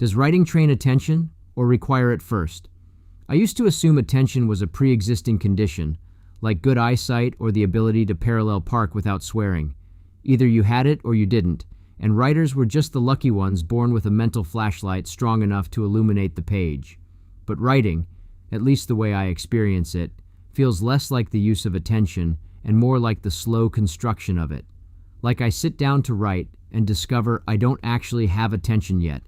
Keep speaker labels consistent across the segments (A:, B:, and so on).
A: Does writing train attention or require it first? I used to assume attention was a pre-existing condition, like good eyesight or the ability to parallel park without swearing. Either you had it or you didn't, and writers were just the lucky ones born with a mental flashlight strong enough to illuminate the page. But writing, at least the way I experience it, feels less like the use of attention and more like the slow construction of it. Like I sit down to write and discover I don't actually have attention yet.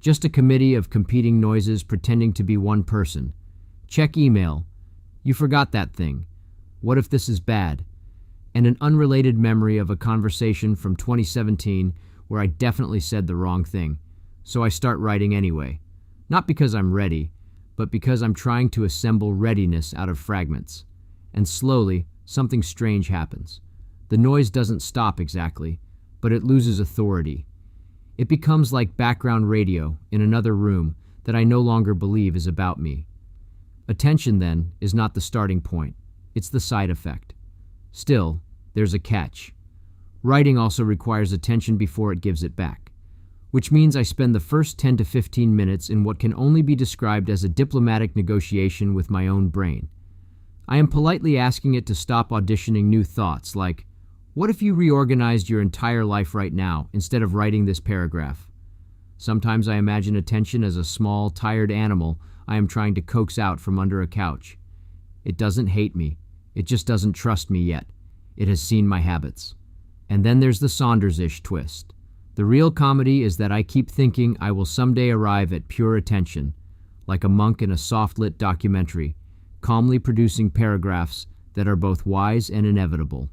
A: Just a committee of competing noises pretending to be one person. Check email. You forgot that thing. What if this is bad? And an unrelated memory of a conversation from 2017 where I definitely said the wrong thing. So I start writing anyway. Not because I'm ready, but because I'm trying to assemble readiness out of fragments. And slowly, something strange happens. The noise doesn't stop exactly, but it loses authority. It becomes like background radio in another room that I no longer believe is about me. Attention, then, is not the starting point. It's the side effect. Still, there's a catch. Writing also requires attention before it gives it back, which means I spend the first 10 to 15 minutes in what can only be described as a diplomatic negotiation with my own brain. I am politely asking it to stop auditioning new thoughts like, what if you reorganized your entire life right now instead of writing this paragraph? Sometimes I imagine attention as a small, tired animal I am trying to coax out from under a couch. It doesn't hate me. It just doesn't trust me yet. It has seen my habits. And then there's the Saunders-ish twist. The real comedy is that I keep thinking I will someday arrive at pure attention, like a monk in a soft-lit documentary, calmly producing paragraphs that are both wise and inevitable.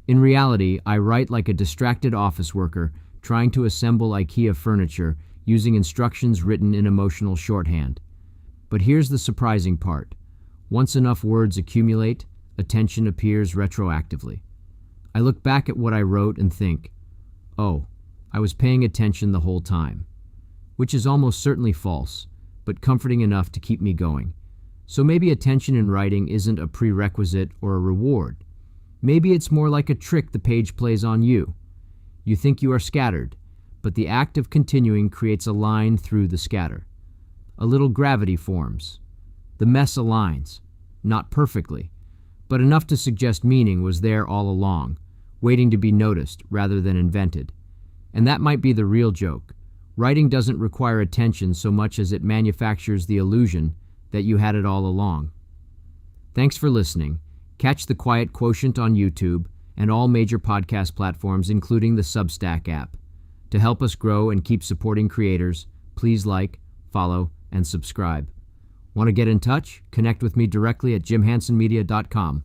A: In reality, I write like a distracted office worker trying to assemble IKEA furniture using instructions written in emotional shorthand. But here's the surprising part. Once enough words accumulate, attention appears retroactively. I look back at what I wrote and think, oh, I was paying attention the whole time. Which is almost certainly false, but comforting enough to keep me going. So maybe attention in writing isn't a prerequisite or a reward. Maybe it's more like a trick the page plays on you. You think you are scattered, but the act of continuing creates a line through the scatter. A little gravity forms. The mess aligns, not perfectly, but enough to suggest meaning was there all along, waiting to be noticed rather than invented. And that might be the real joke. Writing doesn't require attention so much as it manufactures the illusion that you had it all along. Thanks for listening. Catch The Quiet Quotient on YouTube and all major podcast platforms, including the Substack app. To help us grow and keep supporting creators, please like, follow, and subscribe. Want to get in touch? Connect with me directly at jimhansonmedia.com.